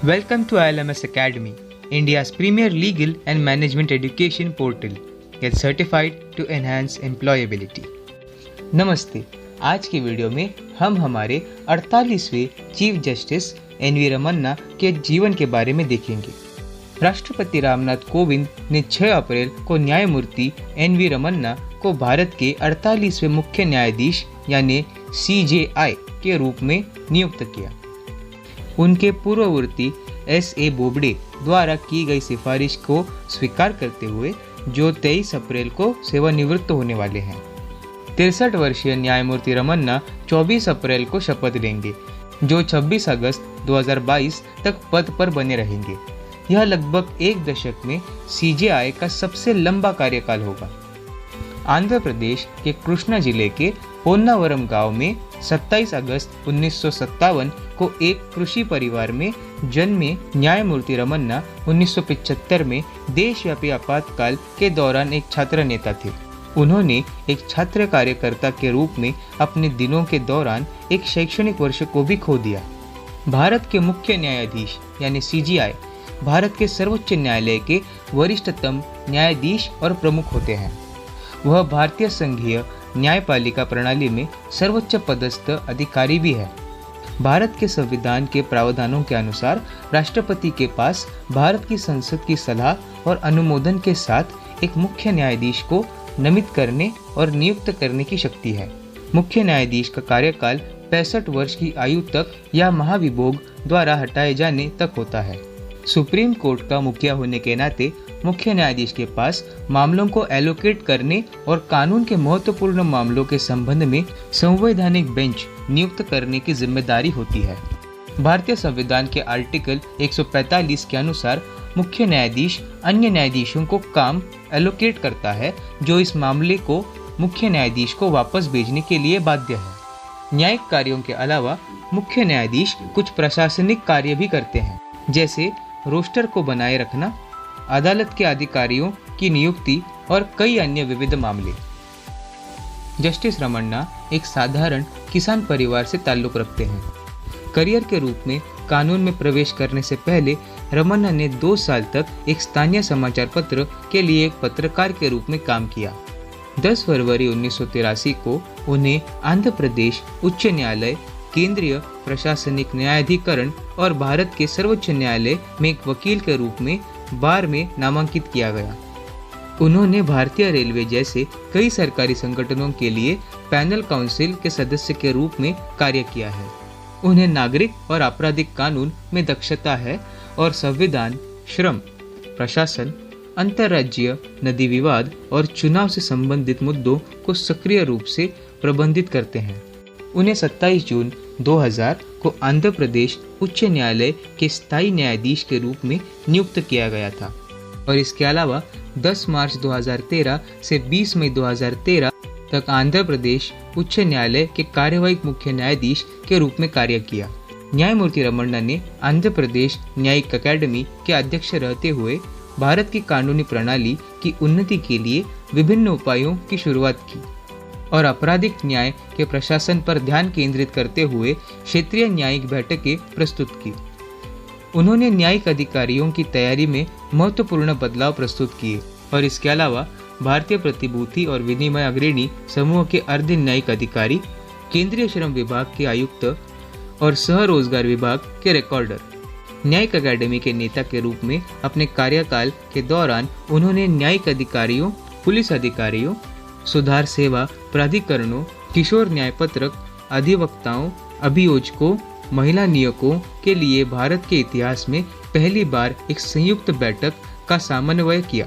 Welcome to ILMS Academy, India's premier legal and management education portal. Get certified to enhance employability. नमस्ते, आज की video में हम हमारे 48वें चीफ जस्टिस एन.वी. रमन्ना के जीवन के बारे में देखेंगे। राष्ट्रपति रामनाथ कोविंद ने 6 अप्रैल को न्यायमूर्ति एन.वी. रमन्ना को भारत के 48वें मुख्य न्यायाधीश यानी CJI के रूप में नियुक्त किया। उनके पूर्ववर्ती S.A. बोबडे द्वारा की गई सिफारिश को स्वीकार करते हुए जो 23 अप्रैल को सेवानिवृत्त होने वाले हैं। 63 वर्षीय न्यायमूर्ति रमन्ना 24 अप्रैल को शपथ लेंगे, जो 26 अगस्त 2022 तक पद पर बने रहेंगे। यह लगभग एक दशक में CJI का सबसे लंबा कार्यकाल होगा। आंध्र प्रदेश के कृष्णा जिले के होन्नावरम गांव में 27 अगस्त 1957 को एक कृषि परिवार में जन्मे न्यायमूर्ति रमन्ना 1975 में देशव्यापी आपातकाल के दौरान एक छात्र नेता थे। उन्होंने एक छात्र कार्यकर्ता के रूप में अपने दिनों के दौरान एक शैक्षणिक वर्ष को भी खो दिया। भारत के मुख्य न्यायाधीश यानी CJI भारत के सर्वोच्च न्यायालय के वरिष्ठतम न्यायाधीश और प्रमुख होते हैं। वह भारतीय संघीय न्यायपालिका प्रणाली में सर्वोच्च पदस्थ अधिकारी भी है। भारत के संविधान के प्रावधानों के अनुसार राष्ट्रपति के पास भारत की संसद की सलाह और अनुमोदन के साथ एक मुख्य न्यायाधीश को नामित करने और नियुक्त करने की शक्ति है। मुख्य न्यायाधीश का कार्यकाल 65 वर्ष की आयु तक या महाभियोग द्वारा हटाए जाने तक होता है। सुप्रीम कोर्ट का मुखिया होने के नाते मुख्य न्यायाधीश के पास मामलों को एलोकेट करने और कानून के महत्वपूर्ण मामलों के संबंध में संवैधानिक बेंच नियुक्त करने की जिम्मेदारी होती है। भारतीय संविधान के आर्टिकल 145 के अनुसार मुख्य न्यायाधीश अन्य न्यायाधीशों को काम एलोकेट करता है, जो इस मामले को मुख्य न्यायाधीश को वापस भेजने के लिए बाध्य है। न्यायिक कार्यों के अलावा मुख्य न्यायाधीश कुछ प्रशासनिक कार्य भी करते हैं, जैसे रोस्टर को बनाए रखना, अदालत के अधिकारियों की नियुक्ति और कई अन्य विविध मामले। जस्टिस रमन्ना एक साधारण किसान परिवार से ताल्लुक रखते हैं। करियर के रूप में कानून में प्रवेश करने से पहले रमन्ना ने 2 साल तक एक स्थानीय समाचार पत्र के लिए एक पत्रकार के रूप में काम किया। 10 फरवरी 1983 को उन्हें आंध्र प्रदेश उच्च न्यायालय, केंद्रीय प्रशासनिक न्यायाधिकरण और भारत के सर्वोच्च न्यायालय में एक वकील के रूप में बार में नामांकित किया गया। उन्होंने भारतीय रेलवे जैसे कई सरकारी संगठनों के लिए पैनल काउंसिल के सदस्य के रूप में कार्य किया है। उन्हें नागरिक और आपराधिक कानून में दक्षता है और संविधान, श्रम, प्रशासन, अंतर्राज्यीय नदी विवाद और चुनाव से संबंधित मुद्दों को सक्रिय रूप से प्रबंधित करते हैं। उन्हें 27 जून 2000 को आंध्र प्रदेश उच्च न्यायालय के स्थायी न्यायाधीश के रूप में नियुक्त किया गया था और इसके अलावा 10 मार्च 2013 से 20 मई 2013 तक आंध्र प्रदेश उच्च न्यायालय के कार्यवाही मुख्य न्यायाधीश के रूप में कार्य किया। न्यायमूर्ति रमन्ना ने आंध्र प्रदेश न्यायिक अकादमी के अध्यक्ष रहते हुए भारत की कानूनी प्रणाली की उन्नति के लिए विभिन्न उपायों की शुरुआत की और आपराधिक न्याय के प्रशासन पर ध्यान केंद्रित करते हुए क्षेत्रीय न्यायिक बैठकें प्रस्तुत की। उन्होंने न्यायिक अधिकारियों की तैयारी में महत्वपूर्ण बदलाव प्रस्तुत किए और इसके अलावा भारतीय प्रतिभूति और विनिमय अग्रणी समूह के अर्ध न्यायिक अधिकारी, केंद्रीय श्रम विभाग के आयुक्त और सह रोजगार विभाग के रिकॉर्डर। न्यायिक अकादमी के नेता के रूप में अपने कार्यकाल के दौरान उन्होंने न्यायिक अधिकारियों, पुलिस अधिकारियों, सुधार सेवा प्राधिकरणों, किशोर न्यायपत्रक अधिवक्ताओं, अभियोजकों, महिला नियोजकों के लिए भारत के इतिहास में पहली बार एक संयुक्त बैठक का समन्वय किया।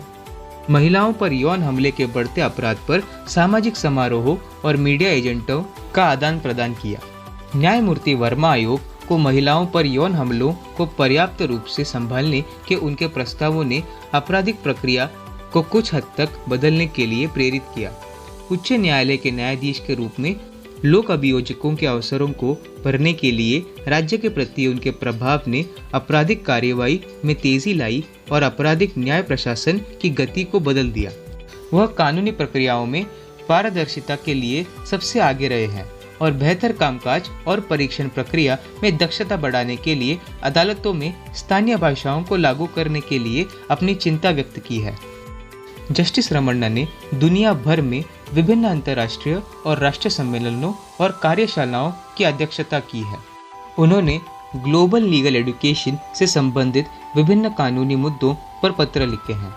महिलाओं पर यौन हमले के बढ़ते अपराध पर सामाजिक समारोहों और मीडिया एजेंटों का आदान प्रदान किया। न्यायमूर्ति वर्मा आयोग को महिलाओं पर यौन हमलों को पर्याप्त रूप से संभालने के उनके प्रस्तावों ने आपराधिक प्रक्रिया को कुछ हद तक बदलने के लिए प्रेरित किया। उच्च न्यायालय के न्यायाधीश के रूप में लोक अभियोजकों के अवसरों को भरने के लिए राज्य के प्रति उनके प्रभाव ने आपराधिक कार्यवाही में तेजी लाई और आपराधिक न्याय प्रशासन की गति को बदल दिया। वह कानूनी प्रक्रियाओं में पारदर्शिता के लिए सबसे आगे रहे हैं और बेहतर कामकाज और परीक्षण प्रक्रिया में दक्षता बढ़ाने के लिए अदालतों में स्थानीय भाषाओं को लागू करने के लिए अपनी चिंता व्यक्त की है। जस्टिस रमन्ना ने दुनिया भर में विभिन्न अंतर्राष्ट्रीय और राष्ट्रीय सम्मेलनों और कार्यशालाओं की अध्यक्षता की है। उन्होंने ग्लोबल लीगल एजुकेशन से संबंधित विभिन्न कानूनी मुद्दों पर पत्र लिखे हैं।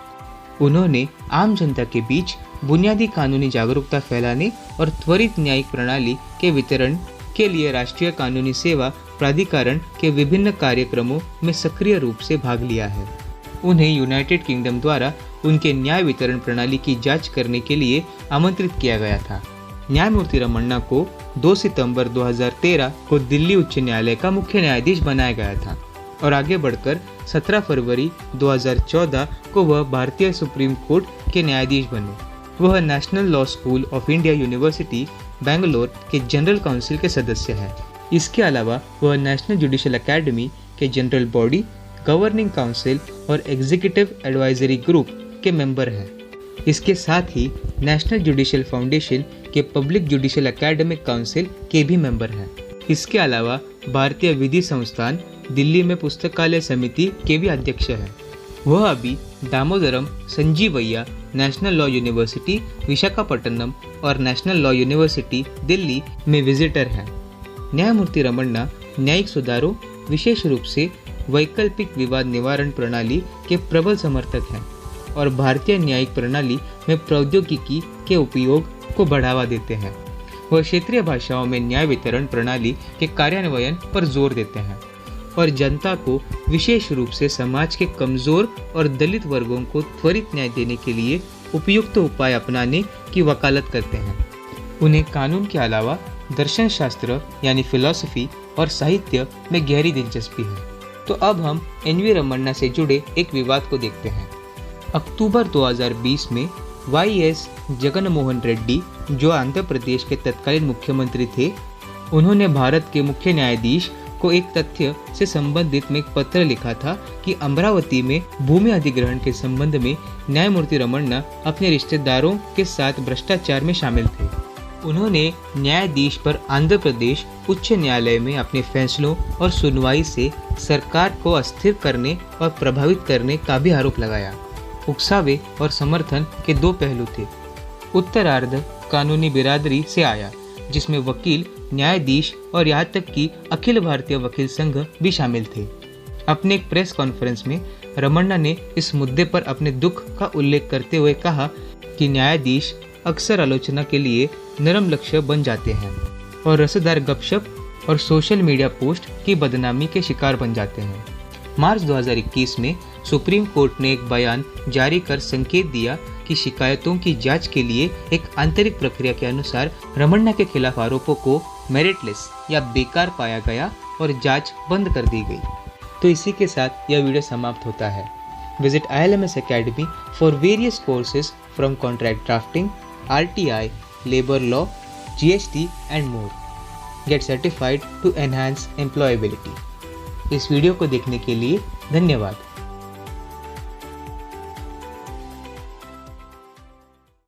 उन्होंने आम जनता के बीच बुनियादी कानूनी जागरूकता फैलाने और त्वरित न्यायिक प्रणाली के वितरण के लिए राष्ट्रीय कानूनी सेवा प्राधिकरण के विभिन्न कार्यक्रमों में सक्रिय रूप से भाग लिया है। उन्हें यूनाइटेड किंगडम द्वारा उनके न्याय वितरण प्रणाली की जांच करने के लिए आमंत्रित किया गया था। न्यायमूर्ति रमन्ना को 2 सितंबर 2013 को दिल्ली उच्च न्यायालय का मुख्य न्यायाधीश बनाया गया था और आगे बढ़कर 17 फरवरी 2014 को वह भारतीय सुप्रीम कोर्ट के न्यायाधीश बने। वह national law school of India university Bangalore के जनरल काउंसिल के सदस्य हैं। इसके अलावा वह नेशनल जुडिशियल एकेडमी के जनरल बॉडी, गवर्निंग काउंसिल और एग्जीक्यूटिव एडवाइजरी ग्रुप के मेंबर हैं। इसके साथ ही नेशनल जुडिशियल फाउंडेशन के पब्लिक जुडिशियल एकेडमिक काउंसिल के भी मेंबर हैं। इसके अलावा भारतीय विधि संस्थान दिल्ली में पुस्तकालय समिति के भी अध्यक्ष हैं। वह अभी Damodaram Sanjeevaiah national law university Visakhapatnam और नेशनल लॉ यूनिवर्सिटी दिल्ली में विजिटर हैं। न्यायमूर्ति रमन्ना न्यायिक सुधारों, विशेष रूप से वैकल्पिक विवाद निवारण प्रणाली के प्रबल समर्थक हैं और भारतीय न्यायिक प्रणाली में प्रौद्योगिकी के उपयोग को बढ़ावा देते हैं। वह क्षेत्रीय भाषाओं में न्याय वितरण प्रणाली के कार्यान्वयन पर जोर देते हैं और जनता को, विशेष रूप से समाज के कमजोर और दलित वर्गों को त्वरित न्याय देने के लिए उपयुक्त उपाय अपनाने की वकालत करते हैं। उन्हें कानून के अलावा दर्शन शास्त्र यानी फिलॉसफी और साहित्य में गहरी दिलचस्पी है। तो अब हम एन.वी. रमन्ना से जुड़े एक विवाद को देखते हैं। अक्टूबर 2020 में वाई.एस. जगनमोहन रेड्डी, जो आंध्र प्रदेश के तत्कालीन मुख्यमंत्री थे, उन्होंने भारत के मुख्य न्यायाधीश को एक तथ्य से संबंधित में एक पत्र लिखा था कि अमरावती में भूमि अधिग्रहण के संबंध में न्यायमूर्ति रमन्ना अपने रिश्तेदारों के साथ भ्रष्टाचार में शामिल थे। उन्होंने न्यायाधीश पर आंध्र प्रदेश उच्च न्यायालय में अपने फैसलों और सुनवाई से सरकार को अस्थिर करने और प्रभावित करने का भी आरोप लगाया। उकसावे और समर्थन के 2 पहलू थे। उत्तरार्ध कानूनी बिरादरी से आया, जिसमें वकील, न्यायाधीश और यहाँ तक कि अखिल भारतीय वकील संघ भी शामिल थे। अपने एक प्रेस कॉन्फ्रेंस में रमन्ना ने इस मुद्दे पर अपने दुख का उल्लेख करते हुए कहा कि न्यायाधीश अक्सर आलोचना के लिए नरम लक्ष्य बन जाते हैं और रसदार गपशप और सोशल मीडिया पोस्ट की बदनामी के शिकार बन जाते हैं। मार्च 2021 में सुप्रीम कोर्ट ने एक बयान जारी कर संकेत दिया कि शिकायतों की जांच के लिए एक आंतरिक प्रक्रिया के अनुसार रमन्ना के खिलाफ आरोपों को मेरिटलेस या बेकार पाया गया और जांच बंद कर दी गई। तो इसी के साथ यह वीडियो समाप्त होता है। Visit ILMS Academy for various courses from contract drafting, RTI, labour law, GST and more. Get certified to enhance employability. इस वीडियो को देखने के लिए धन्यवाद।